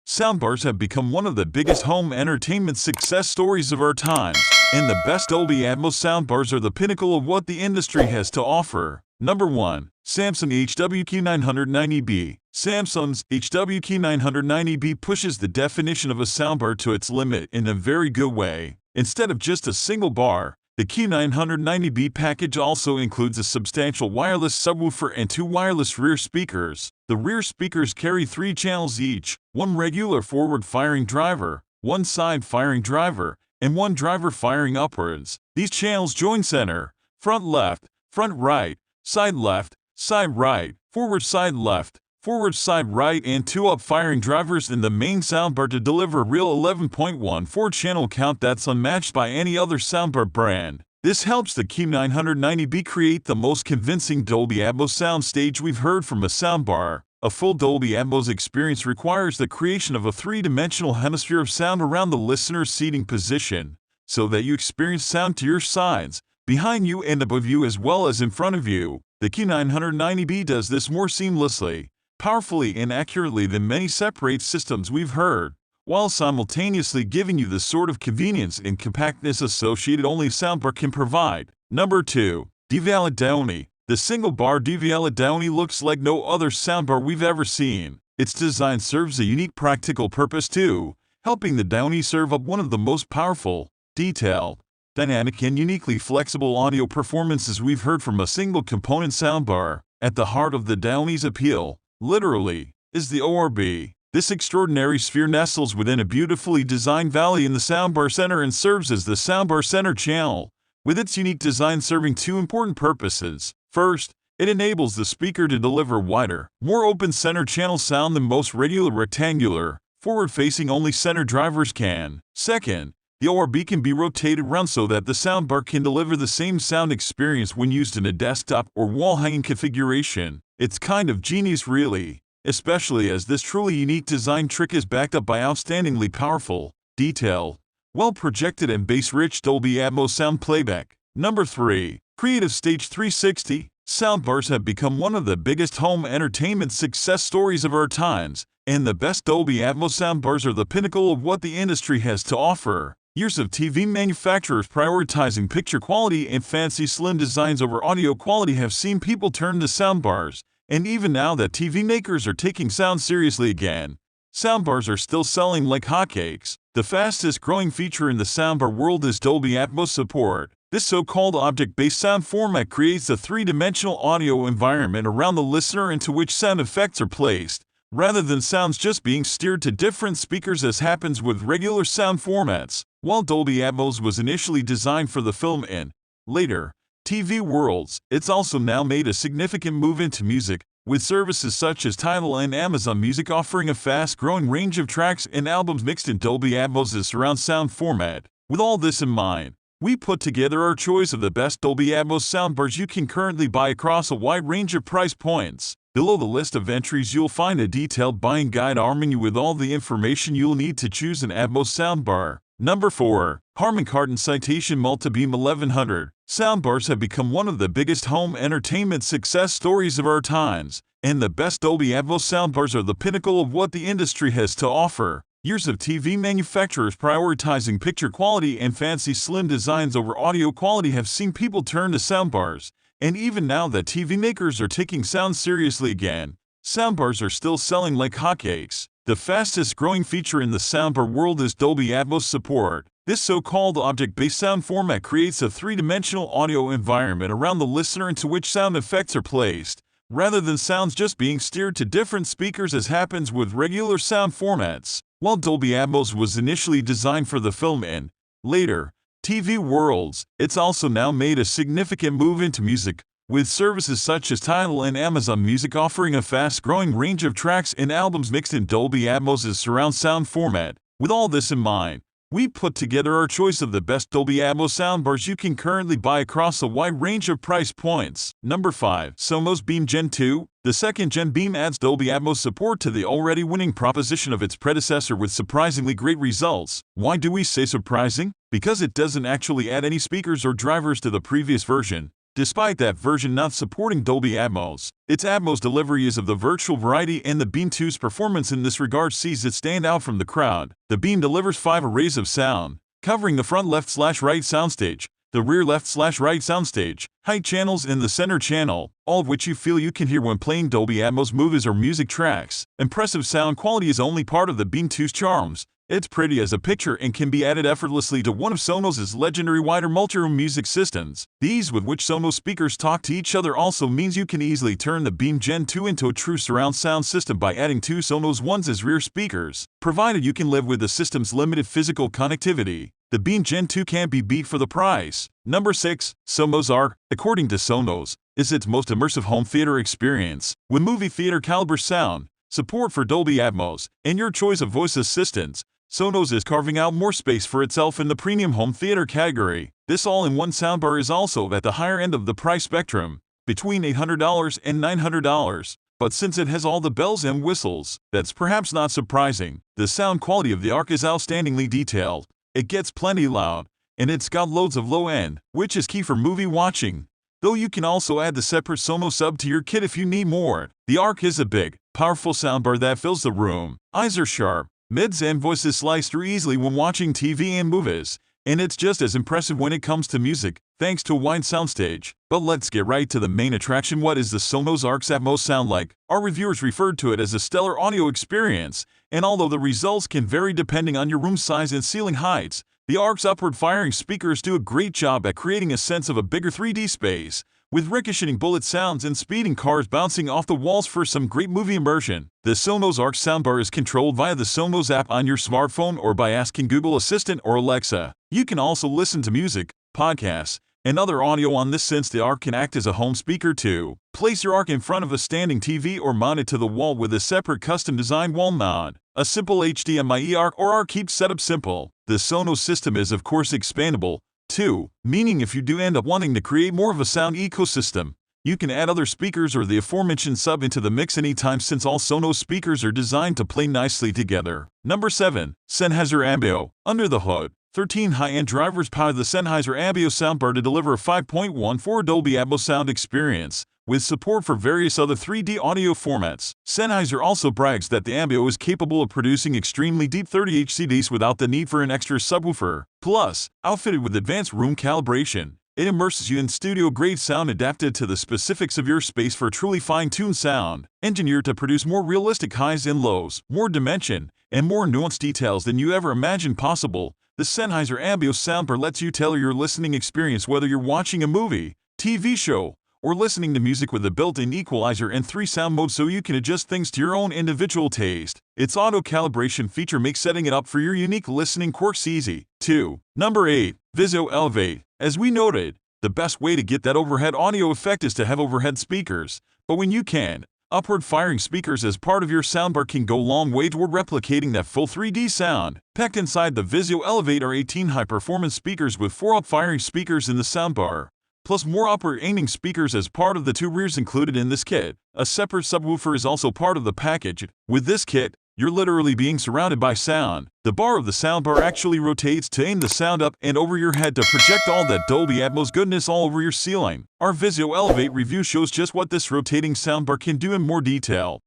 Soundbars have become one of the biggest home entertainment success stories of our times, and the best Dolby Atmos soundbars are the pinnacle of what the industry has to offer. Number 1. Samsung HWQ990B. Samsung's HWQ990B pushes the definition of a soundbar to its limit in a very good way. Instead of just a single bar, the Q990B package also includes a substantial wireless subwoofer and 2 wireless rear speakers. The rear speakers carry 3 channels each, 1 regular forward-firing driver, 1 side-firing driver, and 1 driver firing upwards. These channels join center, front left, front right, side left, side right, forward side left, forward side right, and 2 up-firing drivers in the main soundbar to deliver a real 11.14 channel count that's unmatched by any other soundbar brand. This helps the Q990B create the most convincing Dolby Atmos soundstage we've heard from a soundbar. A full Dolby Atmos experience requires the creation of a 3-dimensional hemisphere of sound around the listener's seating position, so that you experience sound to your sides, behind you, and above you, as well as in front of you. The Q990B does this more seamlessly, powerfully, and accurately than many separate systems we've heard, while simultaneously giving you the sort of convenience and compactness associated only soundbar can provide. Number 2. Devialet Dione. The single-bar Devialet Dione looks like no other soundbar we've ever seen. Its design serves a unique practical purpose too, helping the Dione serve up one of the most powerful, detailed, dynamic, and uniquely flexible audio performances we've heard from a single-component soundbar. At the heart of the Dione's appeal, literally, is the ORB. This extraordinary sphere nestles within a beautifully designed valley in the soundbar center and serves as the soundbar center channel, with its unique design serving 2 important purposes. First, it enables the speaker to deliver wider, more open center channel sound than most regular rectangular, forward-facing only center drivers can. Second, the ORB can be rotated around so that the soundbar can deliver the same sound experience when used in a desktop or wall-hanging configuration. It's kind of genius, really, especially as this truly unique design trick is backed up by outstandingly powerful, detailed, well-projected, and bass-rich Dolby Atmos sound playback. Number 3. Creative Stage 360. Soundbars have become one of the biggest home entertainment success stories of our times, and the best Dolby Atmos soundbars are the pinnacle of what the industry has to offer. Years of TV manufacturers prioritizing picture quality and fancy slim designs over audio quality have seen people turn to soundbars, and even now that TV makers are taking sound seriously again, soundbars are still selling like hotcakes. The fastest growing feature in the soundbar world is Dolby Atmos support. This so-called object-based sound format creates a 3-dimensional audio environment around the listener into which sound effects are placed, rather than sounds just being steered to different speakers as happens with regular sound formats. While Dolby Atmos was initially designed for the film and, later, TV worlds, it's also now made a significant move into music, with services such as Tidal and Amazon Music offering a fast-growing range of tracks and albums mixed in Dolby Atmos' surround sound format. With all this in mind, we put together our choice of the best Dolby Atmos soundbars you can currently buy across a wide range of price points. Below the list of entries you'll find a detailed buying guide arming you with all the information you'll need to choose an Atmos soundbar. Number 4. Harman Kardon Citation Multibeam 1100. Soundbars have become one of the biggest home entertainment success stories of our times, and the best Dolby Atmos soundbars are the pinnacle of what the industry has to offer. Years of TV manufacturers prioritizing picture quality and fancy slim designs over audio quality have seen people turn to soundbars, and even now that TV makers are taking sound seriously again, soundbars are still selling like hotcakes. The fastest growing feature in the soundbar world is Dolby Atmos support. This so-called object-based sound format creates a 3-dimensional audio environment around the listener into which sound effects are placed, rather than sounds just being steered to different speakers as happens with regular sound formats. While Dolby Atmos was initially designed for the film and, later, TV worlds, it's also now made a significant move into music, with services such as Tidal and Amazon Music offering a fast-growing range of tracks and albums mixed in Dolby Atmos' surround sound format. With all this in mind, we put together our choice of the best Dolby Atmos soundbars you can currently buy across a wide range of price points. Number 5. Sonos Beam Gen 2. The second-gen Beam adds Dolby Atmos support to the already winning proposition of its predecessor with surprisingly great results. Why do we say surprising? Because it doesn't actually add any speakers or drivers to the previous version. Despite that version not supporting Dolby Atmos, its Atmos delivery is of the virtual variety, and the Beam 2's performance in this regard sees it stand out from the crowd. The Beam delivers 5 arrays of sound, covering the front left/right soundstage, the rear left/right soundstage, height channels, and the center channel, all of which you feel you can hear when playing Dolby Atmos movies or music tracks. Impressive sound quality is only part of the Beam 2's charms. It's pretty as a picture and can be added effortlessly to one of Sonos' legendary wider multi-room music systems. The ease with which Sonos speakers talk to each other also means you can easily turn the Beam Gen 2 into a true surround sound system by adding 2 Sonos Ones as rear speakers, provided you can live with the system's limited physical connectivity. The Beam Gen 2 can't be beat for the price. Number 6. Sonos Arc, according to Sonos, is its most immersive home theater experience. With movie theater caliber sound, support for Dolby Atmos, and your choice of voice assistants, Sonos is carving out more space for itself in the premium home theater category. This all-in-one soundbar is also at the higher end of the price spectrum, between $800 and $900. But since it has all the bells and whistles, that's perhaps not surprising. The sound quality of the Arc is outstandingly detailed. It gets plenty loud, and it's got loads of low end, which is key for movie watching. Though you can also add the separate Sonos sub to your kit if you need more. The Arc is a big, powerful soundbar that fills the room. Eyes are sharp, mids and voices slice through easily when watching TV and movies, and it's just as impressive when it comes to music, thanks to a wide soundstage. But let's get right to the main attraction. What is the Sonos Arc's Atmos sound like? Our reviewers referred to it as a stellar audio experience, and although the results can vary depending on your room size and ceiling heights, the Arc's upward-firing speakers do a great job at creating a sense of a bigger 3D space, with ricocheting bullet sounds and speeding cars bouncing off the walls for some great movie immersion. The Sonos Arc soundbar is controlled via the Sonos app on your smartphone or by asking Google Assistant or Alexa. You can also listen to music, podcasts, and other audio on this, since the Arc can act as a home speaker too. Place your Arc in front of a standing TV or mount it to the wall with a separate custom-designed wall mount. A simple HDMI Arc or Arc keeps setup simple. The Sonos system is of course expandable, too, meaning if you do end up wanting to create more of a sound ecosystem, you can add other speakers or the aforementioned sub into the mix anytime, since all Sonos speakers are designed to play nicely together. Number 7. Sennheiser Ambeo. Under the hood, 13 high-end drivers power the Sennheiser Ambeo soundbar to deliver a 5.14 Dolby Atmos sound experience, with support for various other 3D audio formats. Sennheiser also brags that the Ambeo is capable of producing extremely deep 30Hz CDs without the need for an extra subwoofer. Plus, outfitted with advanced room calibration, it immerses you in studio-grade sound adapted to the specifics of your space for truly fine-tuned sound, engineered to produce more realistic highs and lows, more dimension, and more nuanced details than you ever imagined possible. The Sennheiser Ambeo soundbar lets you tailor your listening experience whether you're watching a movie, TV show, or listening to music, with a built-in equalizer and 3 sound modes so you can adjust things to your own individual taste. Its auto-calibration feature makes setting it up for your unique listening quirks easy, too. Number 8. Vizio Elevate. As we noted, the best way to get that overhead audio effect is to have overhead speakers, but when you can, upward-firing speakers as part of your soundbar can go a long way toward replicating that full 3D sound. Packed inside the Vizio Elevate are 18 high-performance speakers with 4 up-firing speakers in the soundbar, plus more upward-aiming speakers as part of the 2 rears included in this kit. A separate subwoofer is also part of the package. With this kit, you're literally being surrounded by sound. The bar of the soundbar actually rotates to aim the sound up and over your head to project all that Dolby Atmos goodness all over your ceiling. Our Vizio Elevate review shows just what this rotating soundbar can do in more detail.